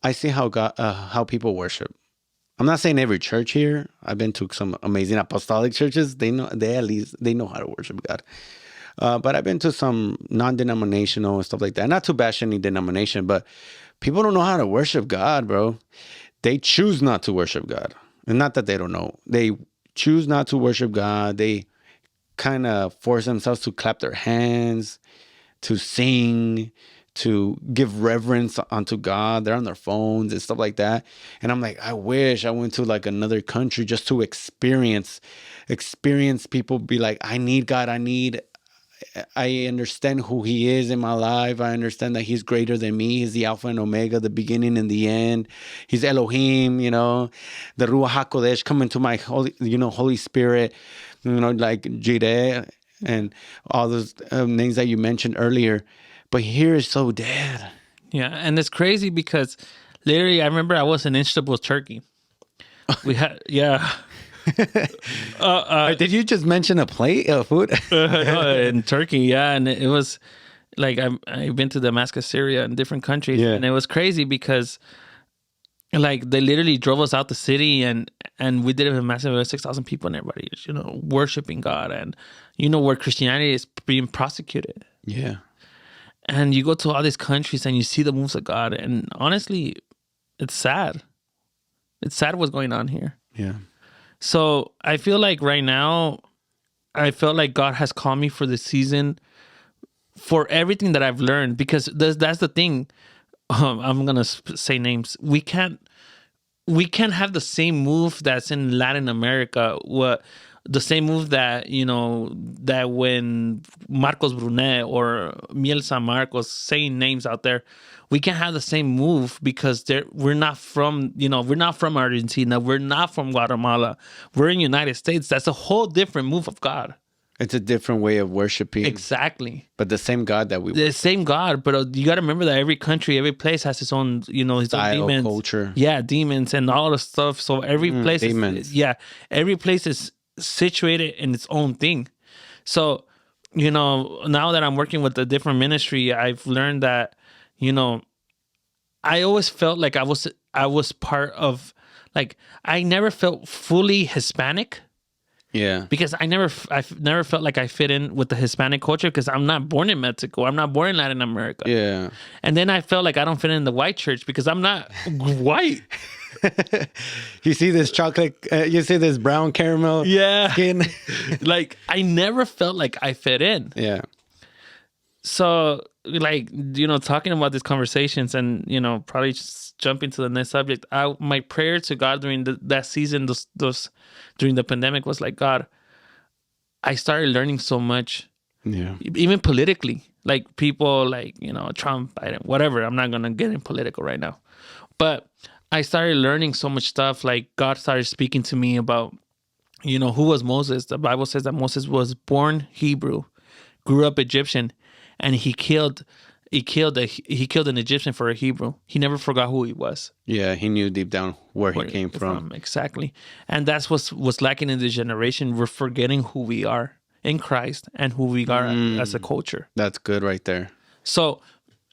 I see how people worship. I'm not saying every church here. I've been to some amazing apostolic churches. They know how to worship God. But I've been to some non-denominational and stuff like that. Not to bash any denomination, but people don't know how to worship God, bro. They choose not to worship God. And not that they don't know. They choose not to worship God. They kind of force themselves to clap their hands, to sing, to give reverence unto God. They're on their phones and stuff like that. And I'm like, I wish I went to another country just to experience people be like, I need God. I understand who he is in my life. I understand that he's greater than me. He's the Alpha and Omega, the beginning and the end. He's Elohim, the Ruach HaKodesh coming to my Holy Spirit, Jireh and all those names that you mentioned earlier. But here is so dead. Yeah, and it's crazy because literally I remember I was in Istanbul, Turkey. We had, yeah. Did you just mention a plate of food? In Turkey, yeah, and it was I've been to Damascus, Syria, and different countries, and it was crazy because they literally drove us out the city, and we did a massive 6,000 people, and everybody worshiping God, and where Christianity is being prosecuted. Yeah, and you go to all these countries and you see the moves of God, and honestly, it's sad. It's sad what's going on here. Yeah. So I feel right now, I felt like God has called me for this season for everything that I've learned, because that's the thing. I'm going to say names. We can't have the same move that's in Latin America. The same move that, that when Marcos Brunet or Miel San Marcos, saying names out there, we can't have the same move because we're not from Argentina. We're not from Guatemala. We're in the United States. That's a whole different move of God. It's a different way of worshiping. Exactly. But the same God that we The same God, but you got to remember that every country, every place has its own, its style, own demons. culture. Yeah, demons and all the stuff. So every place every place is situated in its own thing. So, now that I'm working with a different ministry, I've learned that, I always felt like I was part of, like, I never felt fully Hispanic. Yeah. Because I never felt like I fit in with the Hispanic culture because I'm not born in Mexico. I'm not born in Latin America. Yeah. And then I felt like I don't fit in the white church because I'm not white. You see this chocolate, you see this brown caramel skin. Like, I never felt like I fit in. Yeah. So, like, talking about these conversations and, probably just jumping to the next subject, my prayer to God during that season, those during the pandemic was like, God, I started learning so much. Yeah. Even politically, like people like, Trump, Biden, whatever. I'm not going to get in political right now. But I started learning so much stuff. Like, God started speaking to me about, who was Moses. The Bible says that Moses was born Hebrew, grew up Egyptian, and he killed an Egyptian for a Hebrew. He never forgot who he was. Yeah, he knew deep down where he came from. Exactly. And that's what's lacking in this generation. We're forgetting who we are in Christ and who we are as a culture. That's good right there. So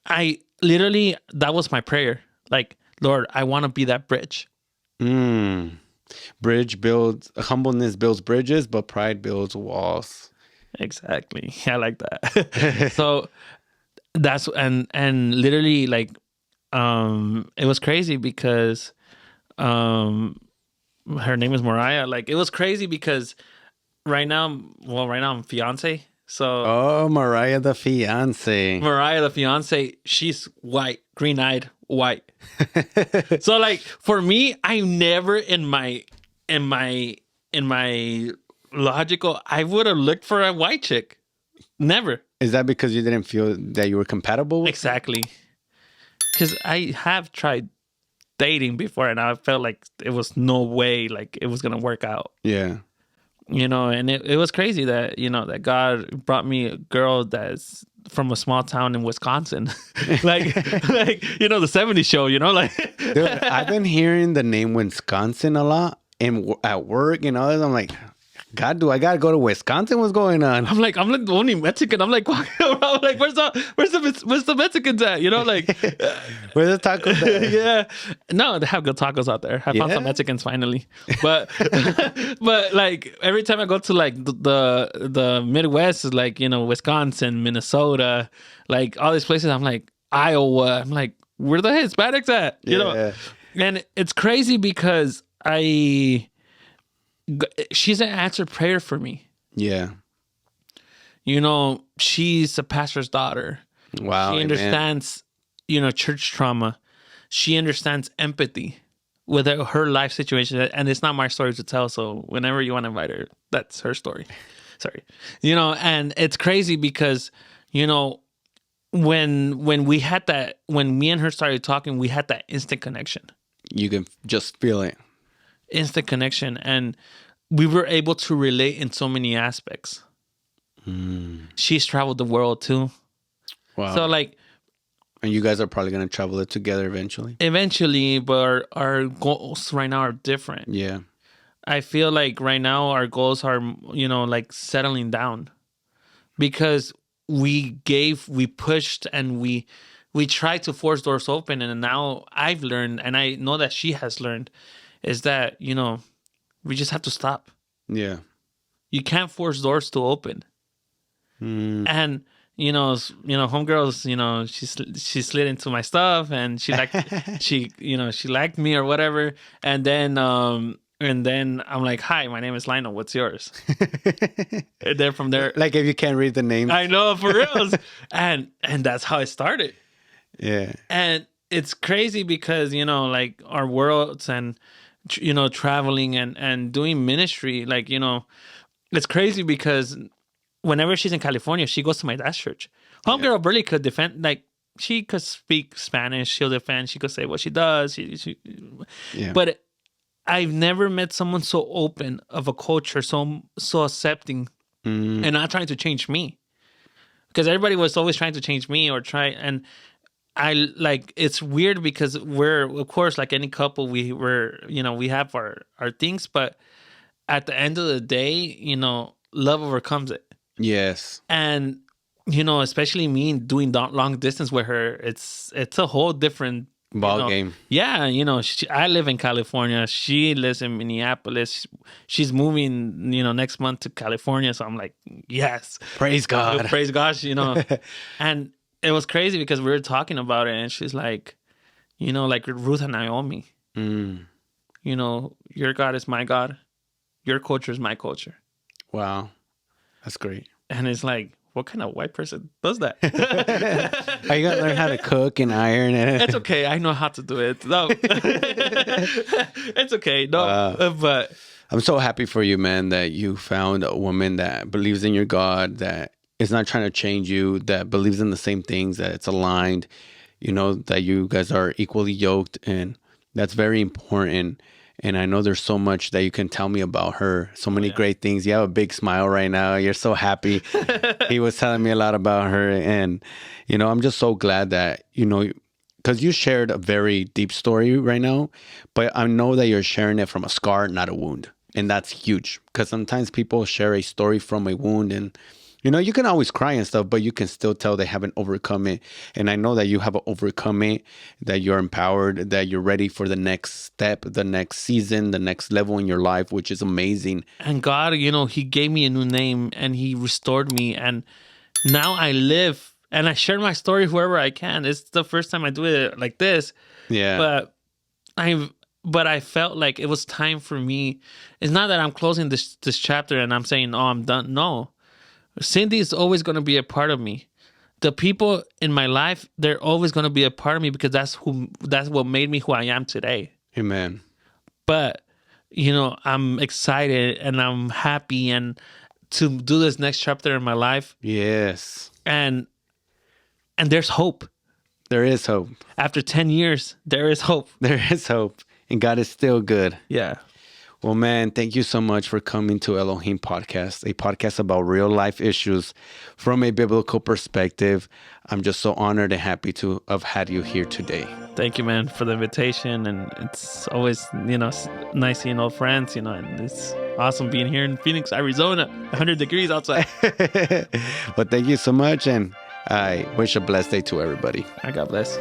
I literally, that was my prayer. Like, Lord, I want to be that bridge. Humbleness builds bridges, but pride builds walls. Exactly. I like that. So that's, and literally, like, it was crazy because her name is Mariah. Like, it was crazy because right now I'm fiance. So Mariah the fiance, she's white, green-eyed, white. So, like, for me, I never in my logical, I would have looked for a white chick. Never. Is that because you didn't feel that you were compatible with Exactly. Because I have tried dating before and I felt like it was no way like it was gonna work out. Yeah. And it was crazy that, that God brought me a girl that's from a small town in Wisconsin. like the 70s show, like Dude, I've been hearing the name Wisconsin a lot and at work and others. I'm like, God, do I gotta go to Wisconsin? What's going on? I'm like the only Mexican. I'm like, walking around, like, where's the Mexicans at? Like, where's the tacos at? Yeah, no, they have good tacos out there. I found some Mexicans finally, but like every time I go to like the Midwest, is like Wisconsin, Minnesota, like all these places. I'm like Iowa. I'm like, where the Hispanics at? And it's crazy because she's an answered prayer for me. Yeah. She's a pastor's daughter. Wow. She understands, church trauma. She understands empathy with her life situation. And it's not my story to tell. So whenever you want to invite her, that's her story. Sorry. And it's crazy because, when we had that, when me and her started talking, we had that instant connection. You can just feel it. Instant connection, and we were able to relate in so many aspects. She's traveled the world too. Wow. So like, and you guys are probably going to travel it together eventually. But our goals right now are different. Yeah. I feel like right now our goals are, like settling down, because we pushed, and we tried to force doors open. And now I've learned, and I know that she has learned, is that, we just have to stop. Yeah. You can't force doors to open. And, homegirls, she slid into my stuff, and she liked, she liked me or whatever. And then I'm like, hi, my name is Lionel. What's yours? And then from there, like, if you can't read the names. I know, for real. and that's how it started. Yeah. And it's crazy because, like our worlds and, traveling and doing ministry, like, it's crazy because whenever she's in California, she goes to my dad's church. Homegirl barely could defend, like, she could speak Spanish, she'll defend, she could say what she does. But I've never met someone so open of a culture, so accepting and not trying to change me. Because everybody was always trying to change me and I like, it's weird because we're, of course, like any couple, we have our things, but at the end of the day, love overcomes it. Yes. And, especially me doing long distance with her, it's a whole different ball game. Yeah. I live in California. She lives in Minneapolis. She's moving, next month to California. So I'm like, yes. Praise God. Praise God, And it was crazy because we were talking about it and she's like, like Ruth and Naomi, your God is my God. Your culture is my culture. Wow. That's great. And it's like, what kind of white person does that? Are you going to learn how to cook and iron? It's okay. I know how to do it. No. It's okay. No, but I'm so happy for you, man, that you found a woman that believes in your God, that is not trying to change you, that believes in the same things, that it's aligned, that you guys are equally yoked. And that's very important. And I know there's so much that you can tell me about her. So many great things. You have a big smile right now. You're so happy. He was telling me a lot about her. And, I'm just so glad that, because you shared a very deep story right now, but I know that you're sharing it from a scar, not a wound. And that's huge because sometimes people share a story from a wound and, you can always cry and stuff, but you can still tell they haven't overcome it. And I know that you have overcome it, that you're empowered, that you're ready for the next step, the next season, the next level in your life, which is amazing. And God, He gave me a new name and He restored me. And now I live and I share my story whoever I can. It's the first time I do it like this. Yeah. But I felt like it was time for me. It's not that I'm closing this chapter and I'm saying, oh, I'm done. No. Cindy is always going to be a part of me. The people in my life, they're always going to be a part of me because that's what made me who I am today. Amen. But, I'm excited and I'm happy and to do this next chapter in my life. Yes. And there's hope. There is hope. After 10 years, there is hope. There is hope. And God is still good. Yeah. Well, man, thank you so much for coming to Elohim Podcast, a podcast about real life issues from a biblical perspective. I'm just so honored and happy to have had you here today. Thank you, man, for the invitation. And it's always, nice seeing old friends, and it's awesome being here in Phoenix, Arizona, 100 degrees outside. Well, thank you so much. And I wish a blessed day to everybody. God bless.